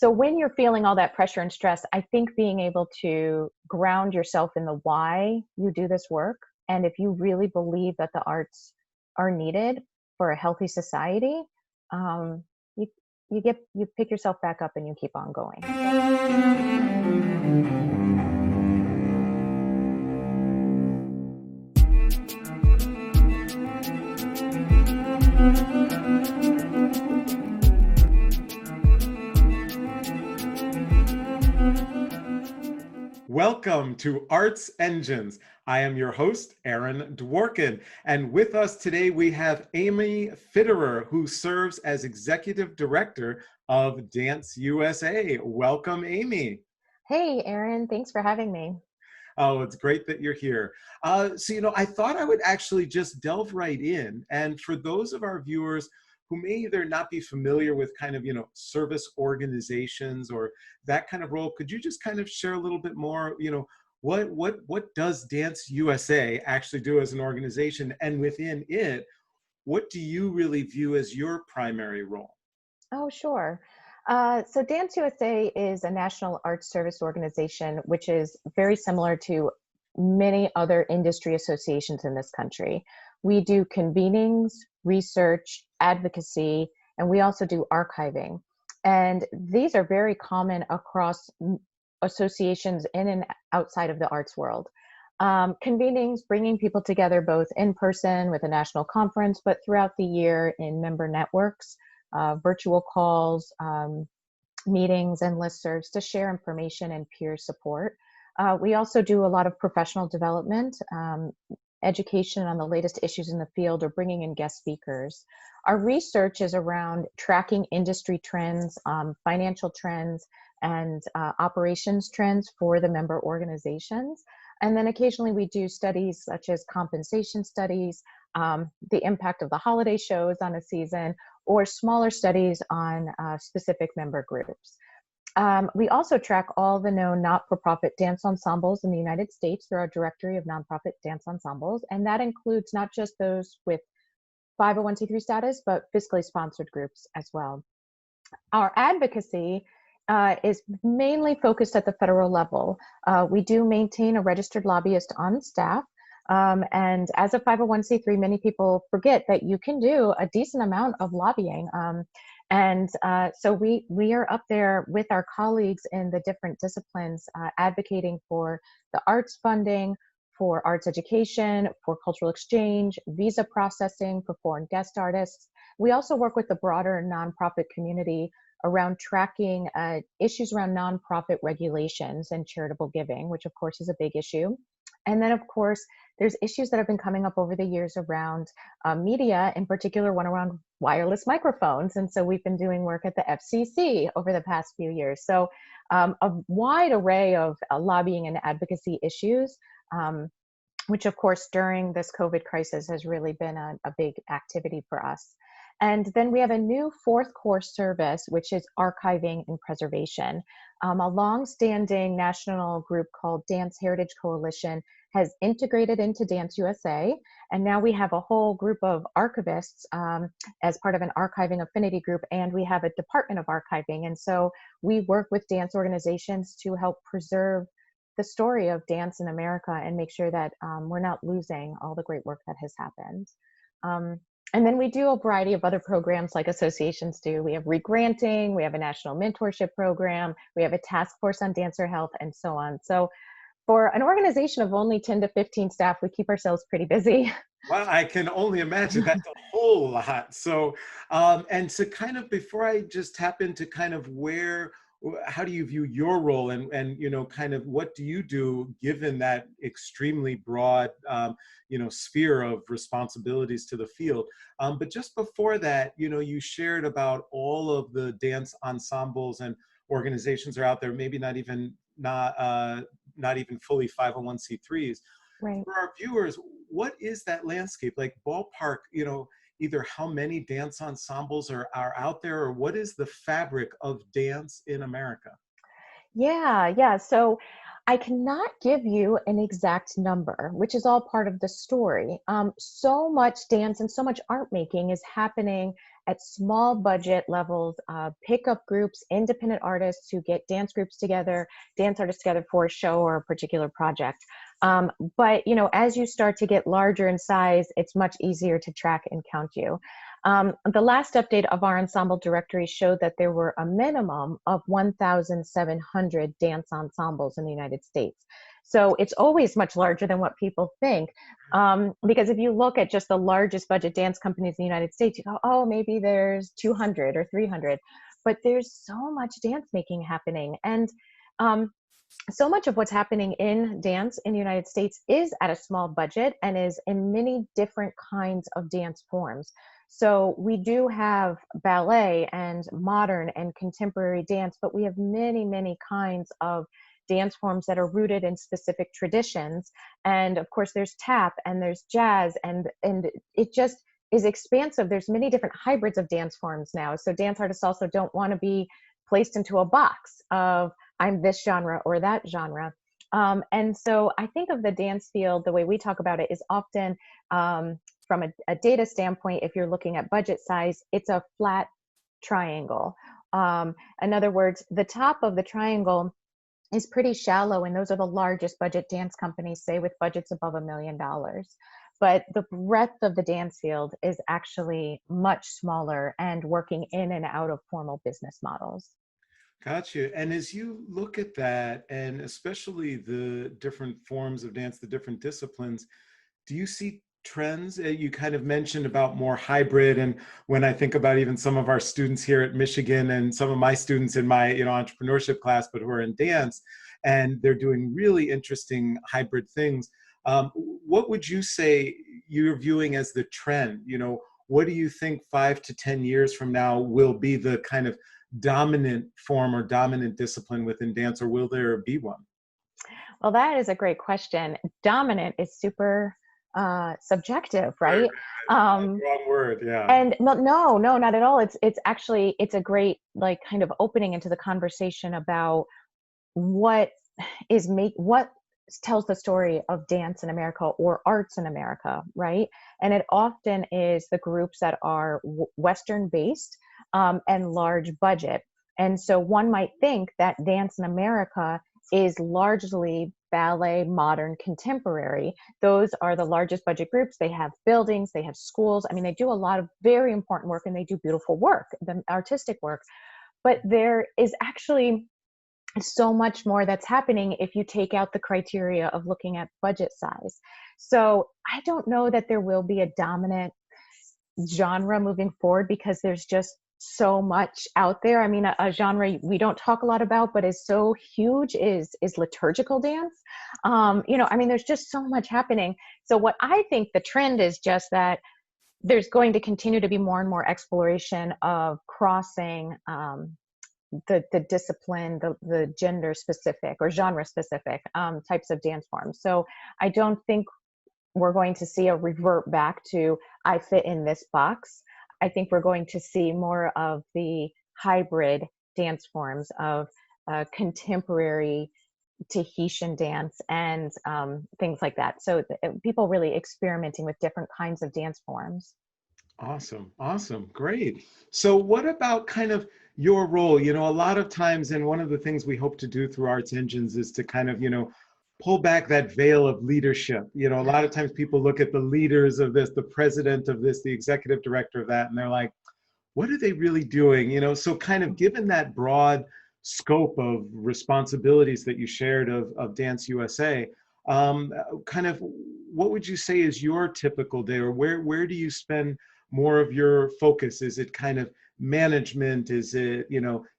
So when you're feeling all that pressure and stress, I think being able to ground yourself in the why you do this work, and if you really believe that the arts are needed for a healthy society, um, you you pick yourself back up and you keep on going. Welcome to Arts Engines. I am your host, Aaron Dworkin, and with us today we have Amy Fitterer, who serves as Executive Director of Dance USA. Welcome, Amy. Hey, Aaron, thanks for having me. Oh, it's great that you're here. I thought I would actually just delve right in. And for those of our viewers who may either not be familiar with kind of, service organizations or that kind of role, could you just kind of share a little bit more, what does Dance USA actually do as an organization? And within it, what do you really view as your primary role? Oh, sure. So Dance USA is a national arts service organization, which is very similar to many other industry associations in this country. We do convenings, research, advocacy, and we also do archiving. And these are very common across associations in and outside of the arts world. Convenings, bringing people together both in person with a national conference, but throughout the year in member networks, virtual calls, meetings, and listservs to share information and peer support. We also do a lot of professional development, education on the latest issues in the field, or bringing in guest speakers. Our research is around tracking industry trends, financial trends, and operations trends for the member organizations. And then occasionally we do studies such as compensation studies, the impact of the holiday shows on a season, or smaller studies on specific member groups. We also track all the known not-for-profit dance ensembles in the United States through our directory of nonprofit dance ensembles, and that includes not just those with 501c3 status, but fiscally sponsored groups as well. Our advocacy is mainly focused at the federal level. We do maintain a registered lobbyist on staff. And as a 501c3, many people forget that you can do a decent amount of lobbying. So we are up there with our colleagues in the different disciplines, advocating for the arts funding, for arts education, for cultural exchange, visa processing for foreign guest artists. We also work with the broader nonprofit community around tracking issues around nonprofit regulations and charitable giving, which of course is a big issue. And then of course, there's issues that have been coming up over the years around media, in particular one around wireless microphones. And so we've been doing work at the FCC over the past few years. So a wide array of lobbying and advocacy issues, which of course during this COVID crisis has really been a big activity for us. And then we have a new fourth core service, which is archiving and preservation. A long-standing national group called Dance Heritage Coalition has integrated into Dance USA. And now we have a whole group of archivists as part of an archiving affinity group, and we have a department of archiving. And so we work with dance organizations to help preserve the story of dance in America and make sure that we're not losing all the great work that has happened. And then we do a variety of other programs like associations do. We have regranting, we have a national mentorship program, we have a task force on dancer health, and so on. So for an organization of only 10 to 15 staff, we keep ourselves pretty busy. Well, I can only imagine that's a whole lot. So, and so kind of before I just tap into kind of how do you view your role and kind of what do you do given that extremely broad, sphere of responsibilities to the field. But just before that, you shared about all of the dance ensembles and organizations are out there, maybe not even fully 501c3s. Right. For our viewers, what is that landscape like ballpark, either how many dance ensembles are out there or what is the fabric of dance in America? Yeah. So I cannot give you an exact number, which is all part of the story. So much dance and so much art making is happening at small budget levels, pickup groups, independent artists who get dance groups together, dance artists together for a show or a particular project. But as you start to get larger in size, it's much easier to track and count you. The last update of our ensemble directory showed that there were a minimum of 1,700 dance ensembles in the United States. So it's always much larger than what people think. Because if you look at just the largest budget dance companies in the United States, you go, oh, maybe there's 200 or 300. But there's so much dance making happening. And so much of what's happening in dance in the United States is at a small budget and is in many different kinds of dance forms. So we do have ballet and modern and contemporary dance, but we have many, many kinds of dance forms that are rooted in specific traditions. And of course, there's tap and there's jazz, and it just is expansive. There's many different hybrids of dance forms now. So dance artists also don't want to be placed into a box of I'm this genre or that genre. And so I think of the dance field, the way we talk about it is often from a data standpoint, if you're looking at budget size, it's a flat triangle. In other words, the top of the triangle is pretty shallow, and those are the largest budget dance companies, say with budgets above $1 million. But the breadth of the dance field is actually much smaller and working in and out of formal business models. Gotcha. And as you look at that, and especially the different forms of dance, the different disciplines, do you see trends? You kind of mentioned about more hybrid, and when I think about even some of our students here at Michigan and some of my students in my entrepreneurship class, but who are in dance, and they're doing really interesting hybrid things. What would you say you're viewing as the trend? What do you think 5 to 10 years from now will be the kind of dominant form or dominant discipline within dance, or will there be one? Well, that is a great question. Dominant is super subjective, Right, right? wrong word, yeah. And no, not at all. It's actually, it's a great like kind of opening into the conversation about what what tells the story of dance in America or arts in America, right? And it often is the groups that are Western based and large budget. And so one might think that dance in America is largely ballet, modern, contemporary. Those are the largest budget groups. They have buildings, they have schools. I mean, they do a lot of very important work and they do beautiful work, the artistic work. But there is actually so much more that's happening if you take out the criteria of looking at budget size. So I don't know that there will be a dominant genre moving forward because there's just so much out there. I mean, a genre we don't talk a lot about, but is so huge is liturgical dance. I mean, there's just so much happening. So what I think the trend is just that there's going to continue to be more and more exploration of crossing the discipline, the gender specific or genre specific types of dance forms. So I don't think we're going to see a revert back to I fit in this box. I think we're going to see more of the hybrid dance forms of contemporary Tahitian dance and things like that. So people really experimenting with different kinds of dance forms. Awesome. Awesome. Great. So what about kind of your role? A lot of times, and one of the things we hope to do through Arts Engines is to kind of, pull back that veil of leadership. A lot of times people look at the leaders of this, the president of this, the executive director of that, and they're like, what are they really doing? So kind of given that broad scope of responsibilities that you shared of Dance USA, kind of what would you say is your typical day, or where do you spend more of your focus? Is it kind of management? Is it,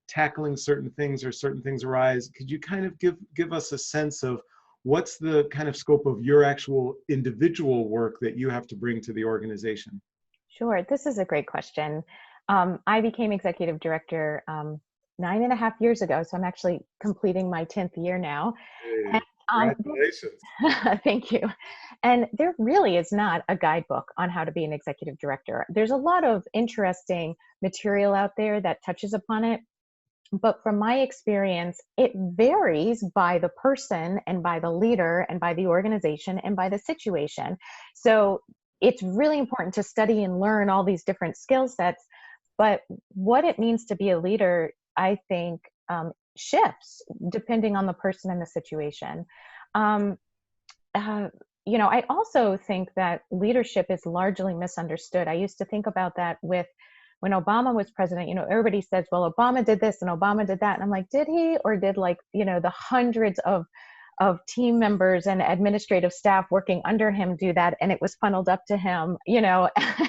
tackling certain things or certain things arise? Could you kind of give us a sense of what's the kind of scope of your actual individual work that you have to bring to the organization? Sure. This is a great question. I became executive director 9.5 years ago. So I'm actually completing my 10th year now. Hey, And, congratulations. thank you. And there really is not a guidebook on how to be an executive director. There's a lot of interesting material out there that touches upon it. But from my experience, it varies by the person and by the leader and by the organization and by the situation. So it's really important to study and learn all these different skill sets. But what it means to be a leader, I think, shifts depending on the person and the situation. Um, uh, I also think that leadership is largely misunderstood. I used to think about that with when Obama was president. Everybody says, well, Obama did this and Obama did that. And I'm like, did he, or did, like, the hundreds of team members and administrative staff working under him do that? And it was funneled up to him,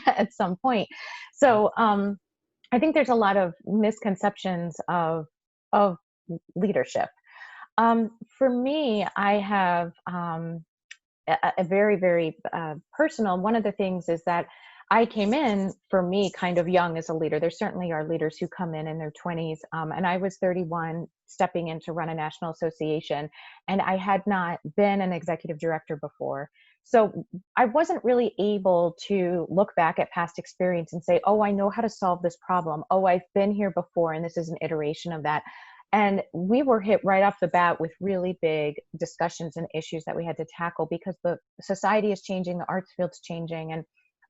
at some point. So I think there's a lot of misconceptions of leadership. For me, I have a very, very personal. One of the things is that I came in, for me, kind of young as a leader. There certainly are leaders who come in their 20s, and I was 31, stepping in to run a national association, and I had not been an executive director before. So I wasn't really able to look back at past experience and say, oh, I know how to solve this problem. Oh, I've been here before, and this is an iteration of that. And we were hit right off the bat with really big discussions and issues that we had to tackle because the society is changing, the arts field's changing. And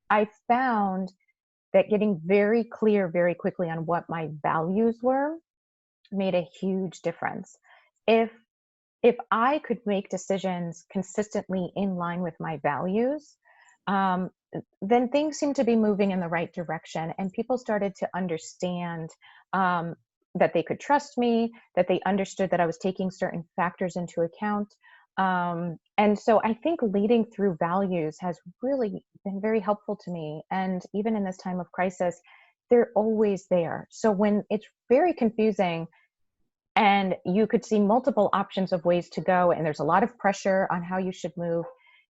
I found that getting very clear very quickly on what my values were made a huge difference. If if I could make decisions consistently in line with my values, um, then things seemed to be moving in the right direction, and people started to understand um, that they could trust me, that they understood that I was taking certain factors into account. And so I think leading through values has really been very helpful to me. And even in this time of crisis, they're always there. So when it's very confusing, and you could see multiple options of ways to go, and there's a lot of pressure on how you should move,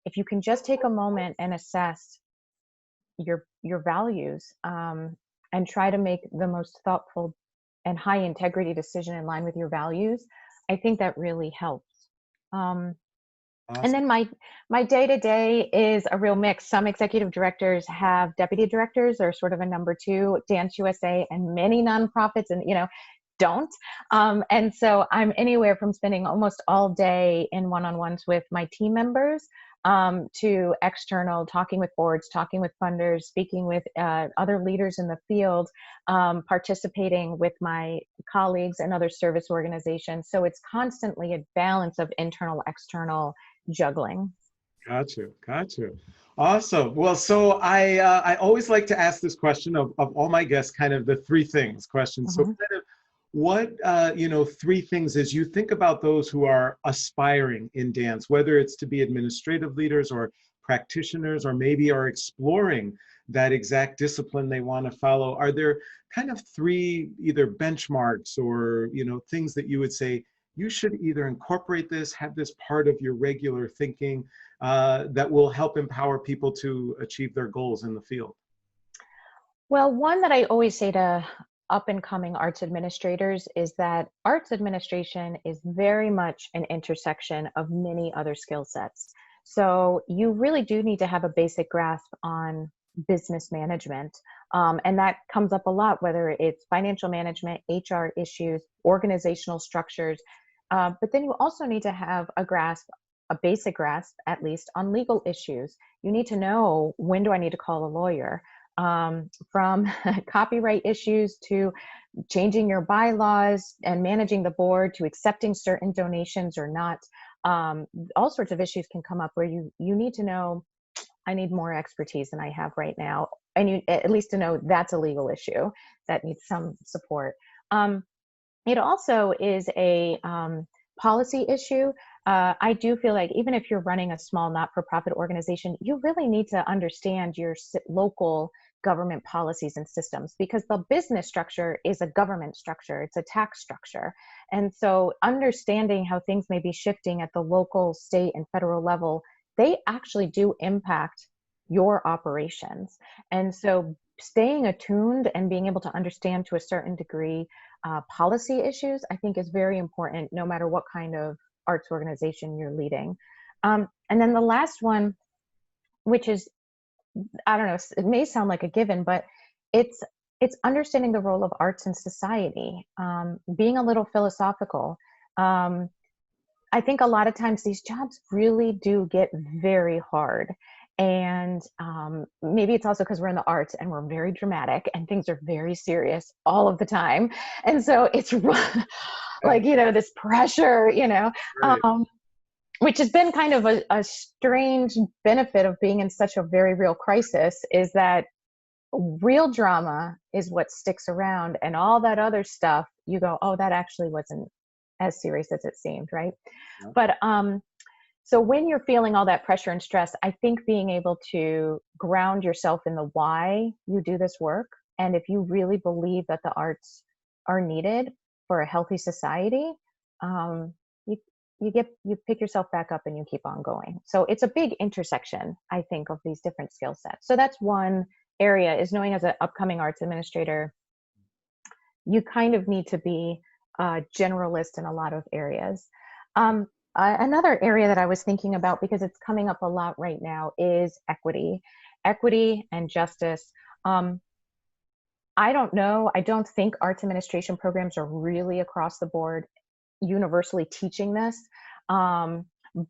if you can just take a moment and assess your values, and try to make the most thoughtful and high integrity decision in line with your values, I think that really helps. um, and Awesome. then my day to day is a real mix. Some executive directors have deputy directors or sort of a number two. Dance USA and many nonprofits, and don't. And so I'm anywhere from spending almost all day in one-on-ones with my team members, to external, talking with boards, talking with funders, speaking with other leaders in the field, participating with my colleagues and other service organizations. So it's constantly a balance of internal, external juggling. Got you. Got you. Awesome. Well, so I always like to ask this question of all my guests, kind of the three things question. So Mhm. kind of what three things as you think about those who are aspiring in dance, whether it's to be administrative leaders or practitioners, or maybe are exploring that exact discipline they want to follow. Are there kind of three either benchmarks or things that you would say you should either incorporate this, have this part of your regular thinking, that will help empower people to achieve their goals in the field? Well, one that I always say to up and coming arts administrators is that arts administration is very much an intersection of many other skill sets. So you really do need to have a basic grasp on business management. And that comes up a lot, whether it's financial management, HR issues, organizational structures. But then you also need to have a basic grasp, at least, on legal issues. You need to know, when do I need to call a lawyer? From copyright issues to changing your bylaws and managing the board to accepting certain donations or not. All sorts of issues can come up where you need to know, I need more expertise than I have right now. And you at least to know that's a legal issue that needs some support. It also is a policy issue. I do feel like even if you're running a small not-for-profit organization, you really need to understand your local government policies and systems, because the business structure is a government structure, it's a tax structure. And so understanding how things may be shifting at the local, state, and federal level, they actually do impact your operations. And so staying attuned and being able to understand to a certain degree policy issues, I think, is very important no matter what kind of arts organization you're leading. And then the last one, which is, I don't know, it may sound like a given, but it's it's understanding the role of arts in society, being a little philosophical. Um, I think a lot of times these jobs really do get very hard. And maybe it's also because we're in the arts and we're very dramatic and things are very serious all of the time. And so it's Yeah, like, this pressure, right. which has been kind of a strange benefit of being in such a very real crisis, is that real drama is what sticks around, and all that other stuff, you go, oh, that actually wasn't as serious as it seemed, right? Yeah. But so when you're feeling all that pressure and stress, I think being able to ground yourself in the why you do this work, and if you really believe that the arts are needed for a healthy society, um, you you pick yourself back up and you keep on going. So it's a big intersection, I think, of these different skill sets. So that's one area, is knowing as an upcoming arts administrator, you kind of need to be a generalist in a lot of areas. Um, Another area that I was thinking about, because it's coming up a lot right now, is equity and justice. Um, I don't know. I don't think arts administration programs are really across the board universally teaching this. Um,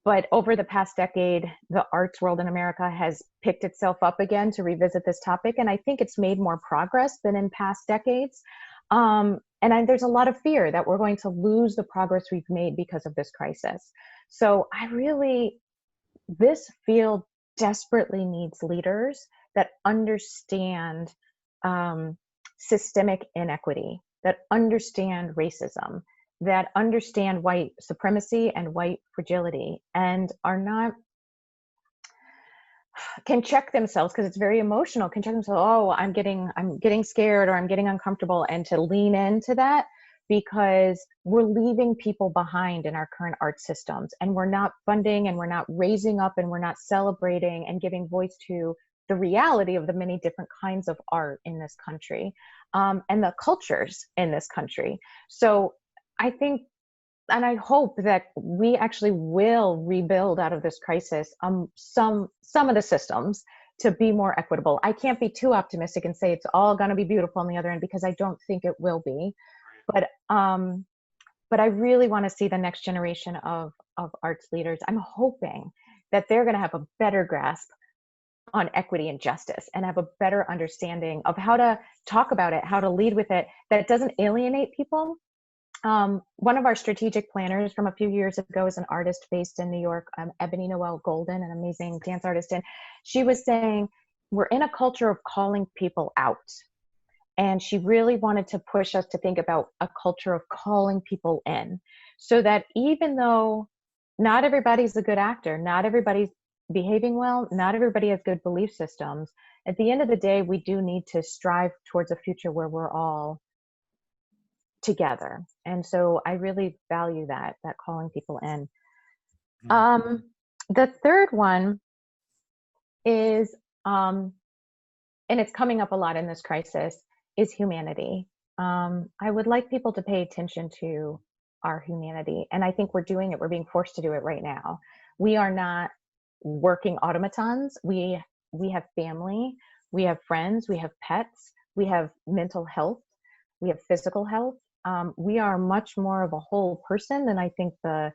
but over the past decade, the arts world in America has picked itself up again to revisit this topic. And I think it's made more progress than in past decades. There's a lot of fear that we're going to lose the progress we've made because of this crisis. So this field desperately needs leaders that understand um, systemic inequity, that understand racism, that understand white supremacy and white fragility, and are not, can check themselves, because it's very emotional, can check themselves, oh, I'm getting scared, or I'm getting uncomfortable, and to lean into that, because we're leaving people behind in our current art systems, and we're not funding, and we're not raising up, and we're not celebrating and giving voice to the reality of the many different kinds of art in this country, and the cultures in this country. So I think, and I hope that we actually will rebuild out of this crisis some of the systems to be more equitable. I can't be too optimistic and say it's all going to be beautiful on the other end, because I don't think it will be. But I really want to see the next generation of arts leaders. I'm hoping that they're going to have a better grasp on equity and justice, and have a better understanding of how to talk about it, how to lead with it, that doesn't alienate people. One of our strategic planners from a few years ago is an artist based in New York, Ebony Noel Golden, an amazing dance artist. And she was saying, we're in a culture of calling people out. And she really wanted to push us to think about a culture of calling people in, so that even though not everybody's a good actor, not everybody's behaving well, not everybody has good belief systems, at the end of the day, we do need to strive towards a future where we're all together. And so I really value that calling people in. Mhm. Um, the third one is, and it's coming up a lot in this crisis, is humanity. I would like people to pay attention to our humanity. And I think we're doing it. We're being forced to do it right now. We are not working automatons. We have family, we have friends, we have pets, we have mental health, we have physical health. We are much more of a whole person than I think the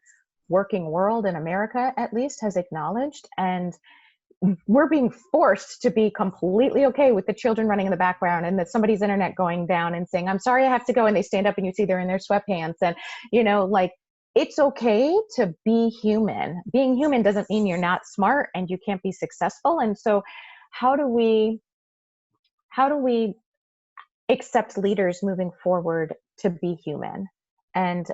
working world in America, at least, has acknowledged. And we're being forced to be completely okay with the children running in the background, and that somebody's internet going down and saying, I'm sorry, I have to go. And they stand up and you see they're in their sweatpants. And, like, it's okay to be human. Being human doesn't mean you're not smart and you can't be successful. And so how do we accept leaders moving forward to be human? And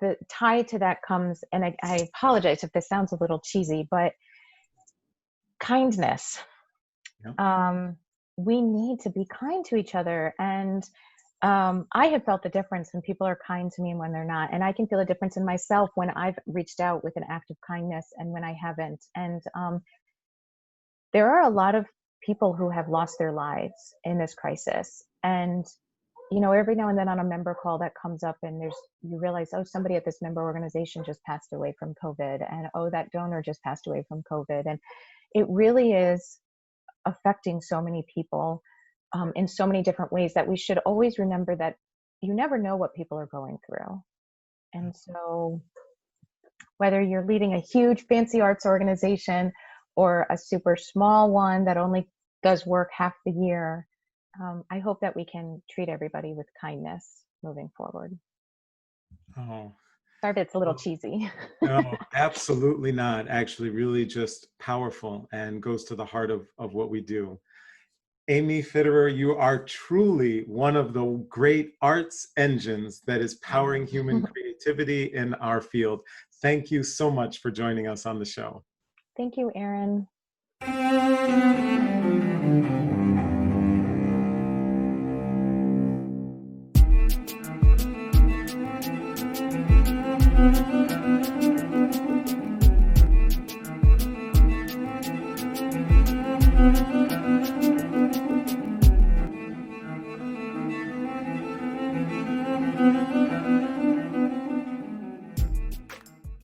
the tie to that comes, and I apologize if this sounds a little cheesy, but kindness. Yeah. um, we need to be kind to each other. And I have felt the difference when people are kind to me and when they're not. And I can feel a difference in myself when I've reached out with an act of kindness and when I haven't. And there are a lot of people who have lost their lives in this crisis. And every now and then on a member call that comes up, and you realize, oh, somebody at this member organization just passed away from COVID, and oh, that donor just passed away from COVID. And it really is affecting so many people in so many different ways, that we should always remember that you never know what people are going through. And so Whether you're leading a huge fancy arts organization or a super small one that only does work half the year, I hope that we can treat everybody with kindness moving forward. Oh, Sorry if it's a little well, cheesy. no, absolutely not. Actually, really just powerful and goes to the heart of what we do. Amy Fitterer, you are truly one of the great arts engines that is powering human creativity in our field. Thank you so much for joining us on the show. Thank you, Erin.